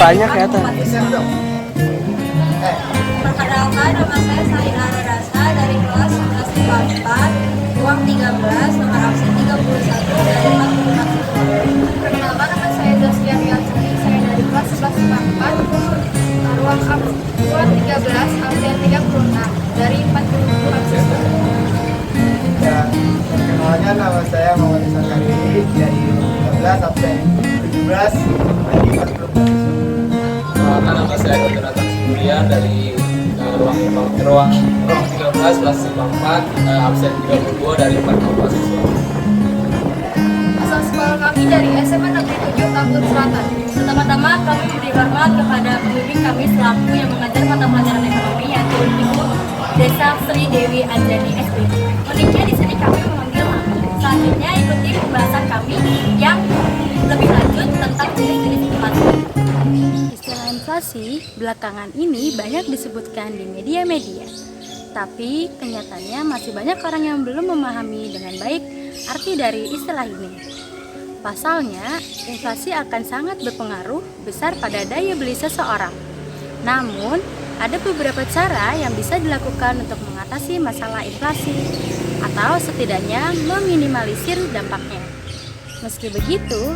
banyak ya tuh. Perkenalkan, nama saya Saira Rasa dari kelas 11 IPA 4, ruang 13, nomor absen 31 dari 44 siswa. Perkenalkan, nama saya Zaskia Riansuni, saya dari kelas 11 IPA 4, ruang 13, absen 36 dari 44 siswa. Ya, perkenalkan, nama saya Muhammad Sakari dari 13 absen 17 dari 44 siswa. Nama saya Dr. Nathan Surian dari ruang 13 kelas 4 absen 32 dari 44 siswa. Asal sekolah kami dari SMA Negeri 7 Tambun Selatan. Pertama-tama kami beri hormat kepada pembimbing kami selaku yang mengajar mata pelajaran ekonomi yaitu Ibu Desa Sri Dewi Anjani SP. Uniknya di sini kami memanggil Mami. Selanjutnya ikuti pembahasan kami yang lebih lanjut tentang jenis-jenis inflasi. Istilah inflasi belakangan ini banyak disebutkan di media-media. Tapi kenyataannya masih banyak orang yang belum memahami dengan baik arti dari istilah ini. Pasalnya, inflasi akan sangat berpengaruh besar pada daya beli seseorang. Namun, ada beberapa cara yang bisa dilakukan untuk mengatasi masalah inflasi atau setidaknya meminimalisir dampaknya. Meski begitu,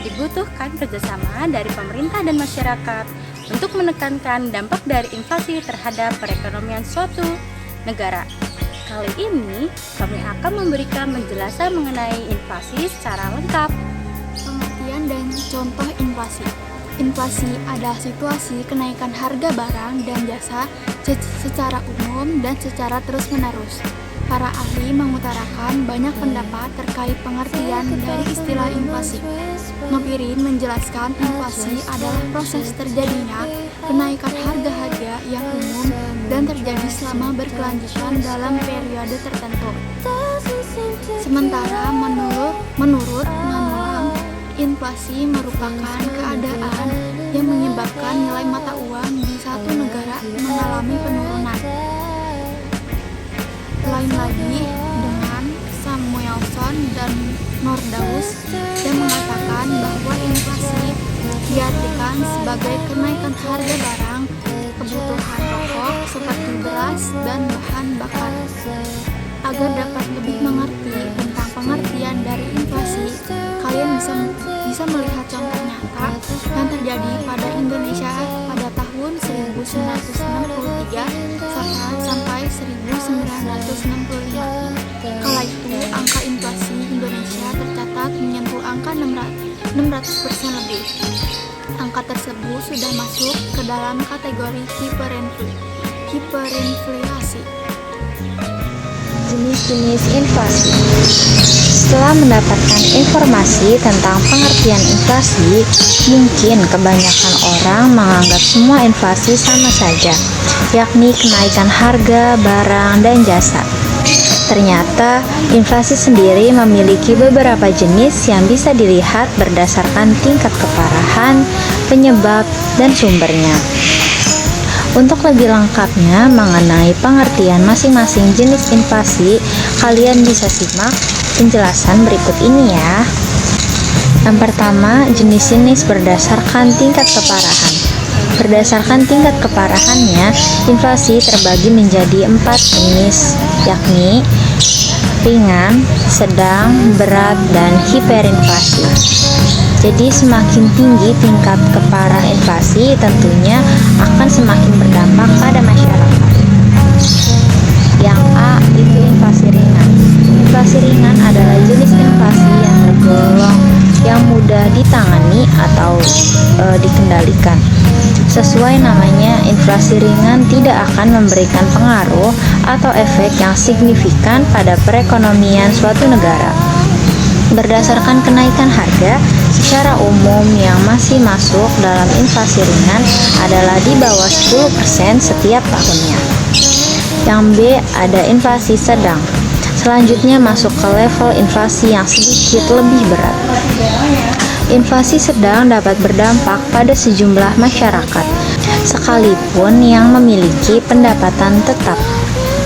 dibutuhkan kerjasama dari pemerintah dan masyarakat untuk menekankan dampak dari inflasi terhadap perekonomian suatu negara. Kali ini, kami akan memberikan penjelasan mengenai inflasi secara lengkap. Pengertian dan contoh inflasi. Inflasi adalah situasi kenaikan harga barang dan jasa secara umum dan secara terus-menerus. Para ahli mengutarakan banyak pendapat terkait pengertian dari istilah inflasi. Nopirin menjelaskan inflasi adalah proses terjadinya kenaikan harga-harga yang umum dan terjadi selama berkelanjutan dalam periode tertentu. Sementara menurut Nanulang, inflasi merupakan keadaan yang menyebabkan nilai mata uang di satu negara mengalami penurunan. Lain lagi dengan Samuelson dan Nordaus yang mengatakan bahwa inflasi diartikan sebagai kenaikan harga barang kebutuhan pokok seperti beras dan bahan bakar. Agar dapat lebih mengerti tentang pengertian dari inflasi, kalian bisa melihat contoh nyata yang terjadi pada Indonesia pada tahun 1963 sampai 1965. Kala itu, angka inflasi Indonesia tercatat menyentuh angka 600% lebih. Angka tersebut sudah masuk ke dalam kategori hiperinflasi. Jenis-jenis inflasi. Setelah mendapatkan informasi tentang pengertian inflasi, mungkin kebanyakan orang menganggap semua inflasi sama saja, yakni kenaikan harga barang dan jasa. Ternyata, inflasi sendiri memiliki beberapa jenis yang bisa dilihat berdasarkan tingkat keparahan, penyebab, dan sumbernya. Untuk lebih lengkapnya mengenai pengertian masing-masing jenis inflasi, kalian bisa simak penjelasan berikut ini ya. Yang pertama, jenis-jenis berdasarkan tingkat keparahan. Berdasarkan tingkat keparahannya, inflasi terbagi menjadi 4 jenis, yakni ringan, sedang, berat, dan hiperinflasi. Jadi semakin tinggi tingkat keparahan inflasi tentunya akan semakin berdampak pada masyarakat. Yang A itu inflasi ringan. Inflasi ringan adalah jenis inflasi yang tergolong yang mudah ditangani atau dikendalikan. Sesuai namanya, inflasi ringan tidak akan memberikan pengaruh atau efek yang signifikan pada perekonomian suatu negara. Berdasarkan kenaikan harga, secara umum yang masih masuk dalam inflasi ringan adalah di bawah 10% setiap tahunnya. Yang B ada inflasi sedang. Selanjutnya masuk ke level inflasi yang sedikit lebih berat. Inflasi sedang dapat berdampak pada sejumlah masyarakat, sekalipun yang memiliki pendapatan tetap.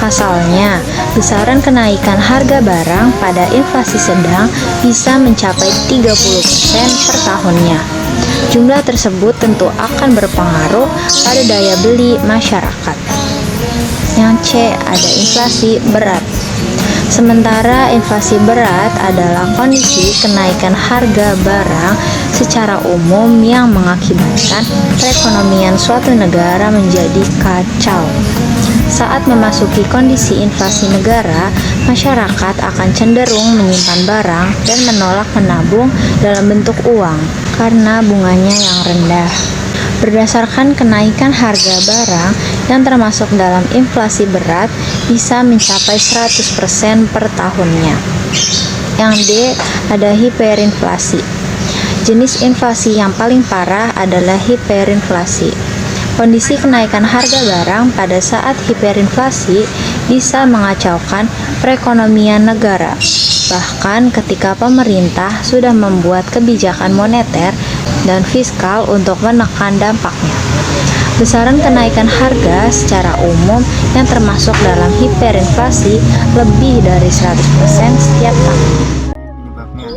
Pasalnya, besaran kenaikan harga barang pada inflasi sedang bisa mencapai 30% per tahunnya. Jumlah tersebut tentu akan berpengaruh pada daya beli masyarakat. Yang C, ada inflasi berat. Sementara inflasi berat adalah kondisi kenaikan harga barang secara umum yang mengakibatkan perekonomian suatu negara menjadi kacau. Saat memasuki kondisi inflasi negara, masyarakat akan cenderung menyimpan barang dan menolak menabung dalam bentuk uang karena bunganya yang rendah. Berdasarkan kenaikan harga barang yang termasuk dalam inflasi berat bisa mencapai 100% per tahunnya. Yang D, ada hiperinflasi. Jenis inflasi yang paling parah adalah hiperinflasi. Kondisi kenaikan harga barang pada saat hiperinflasi bisa mengacaukan perekonomian negara. Bahkan ketika pemerintah sudah membuat kebijakan moneter dan fiskal untuk menekan dampaknya. Besaran kenaikan harga secara umum yang termasuk dalam hiperinflasi lebih dari 100% setiap tahun. Penyebabnya.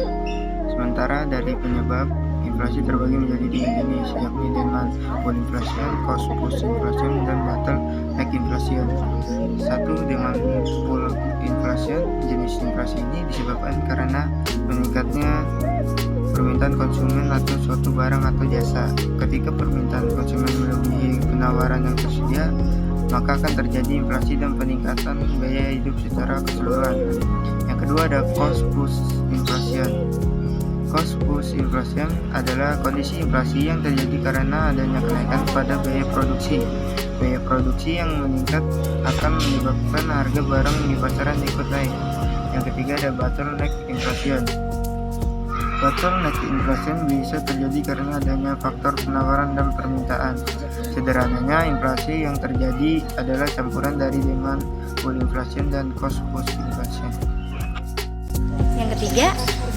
Sementara dari penyebab, inflasi terbagi menjadi 3 jenis, yakni demand pull inflation, cost push inflation, dan bottleneck inflation. 1. Demand pull inflation. Jenis inflasi ini disebabkan karena meningkatnya permintaan konsumen atau suatu barang atau jasa. Ketika permintaan konsumen melebihi penawaran yang tersedia, maka akan terjadi inflasi dan peningkatan biaya hidup secara keseluruhan. Yang kedua ada cost push inflation. Cost push inflation adalah kondisi inflasi yang terjadi karena adanya kenaikan pada biaya produksi. Biaya produksi yang meningkat akan menyebabkan harga barang di pasaran ikut naik. Yang ketiga ada bottleneck inflation. Bottleneck inflation bisa terjadi karena adanya faktor penawaran dan permintaan. Sederhananya, inflasi yang terjadi adalah campuran dari demand pull inflation dan cost push inflation. Yang ketiga,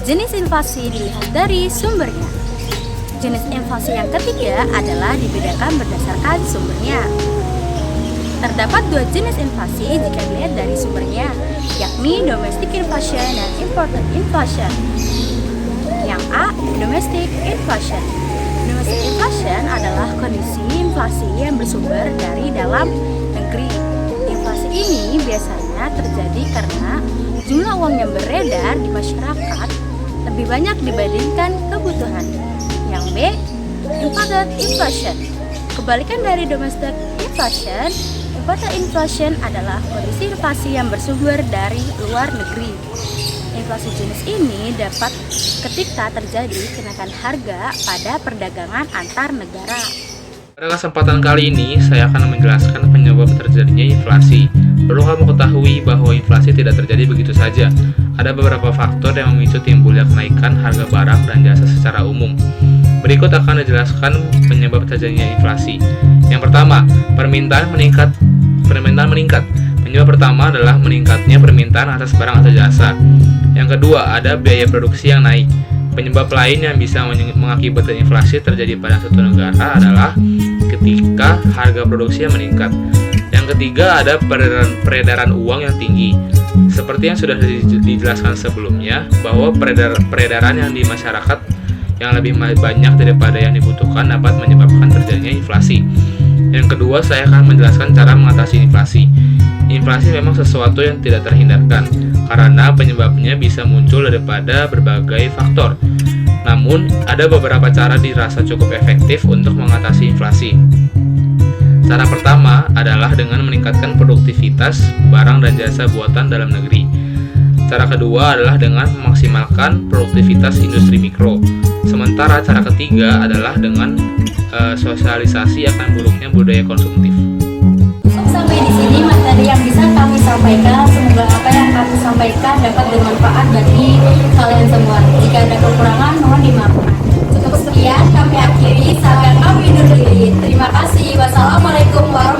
jenis inflasi dilihat dari sumbernya. Jenis inflasi yang ketiga adalah dibedakan berdasarkan sumbernya. Terdapat 2 jenis inflasi jika dilihat dari sumbernya, yakni domestic inflation dan imported inflation. Yang A, domestic inflation. Domestic inflation adalah kondisi inflasi yang bersumber dari dalam negeri. Inflasi ini biasanya terjadi karena jumlah uang yang beredar di masyarakat lebih banyak dibandingkan kebutuhan. Yang B, imported inflation. Kebalikan dari domestic inflation, imported inflation adalah kondisi inflasi yang bersumber dari luar negeri. Inflasi jenis ini dapat ketika terjadi kenaikan harga pada perdagangan antar negara. Pada kesempatan kali ini, saya akan menjelaskan penyebab terjadinya inflasi. Perlu kamu ketahui bahwa inflasi tidak terjadi begitu saja. Ada beberapa faktor yang memicu timbulnya kenaikan harga barang dan jasa secara umum. Berikut akan dijelaskan penyebab terjadinya inflasi. Yang pertama, permintaan meningkat. Penyebab pertama adalah meningkatnya permintaan atas barang atau jasa. Yang kedua, ada biaya produksi yang naik. Penyebab lain yang bisa mengakibatkan inflasi terjadi pada suatu negara adalah ketika harga produksi yang meningkat. Yang ketiga, ada peredaran uang yang tinggi. Seperti yang sudah dijelaskan sebelumnya, bahwa peredaran yang di masyarakat yang lebih banyak daripada yang dibutuhkan dapat menyebabkan terjadinya inflasi. Yang kedua, saya akan menjelaskan cara mengatasi inflasi. Inflasi memang sesuatu yang tidak terhindarkan, karena penyebabnya bisa muncul daripada berbagai faktor. Namun, ada beberapa cara dirasa cukup efektif untuk mengatasi inflasi. Cara pertama adalah dengan meningkatkan produktivitas barang dan jasa buatan dalam negeri. Cara kedua adalah dengan memaksimalkan produktivitas industri mikro. Sementara cara ketiga adalah dengan sosialisasi akan buruknya budaya konsumtif. Sampai di sini materi yang bisa kami sampaikan. Semoga apa yang kami sampaikan dapat bermanfaat bagi kalian semua. Jika ada kekurangan, mohon dimaafkan. Cukup sekian kami akhiri. Salam kami undur diri. Terima kasih. Wassalamualaikum warahmatullahi wabarakatuh.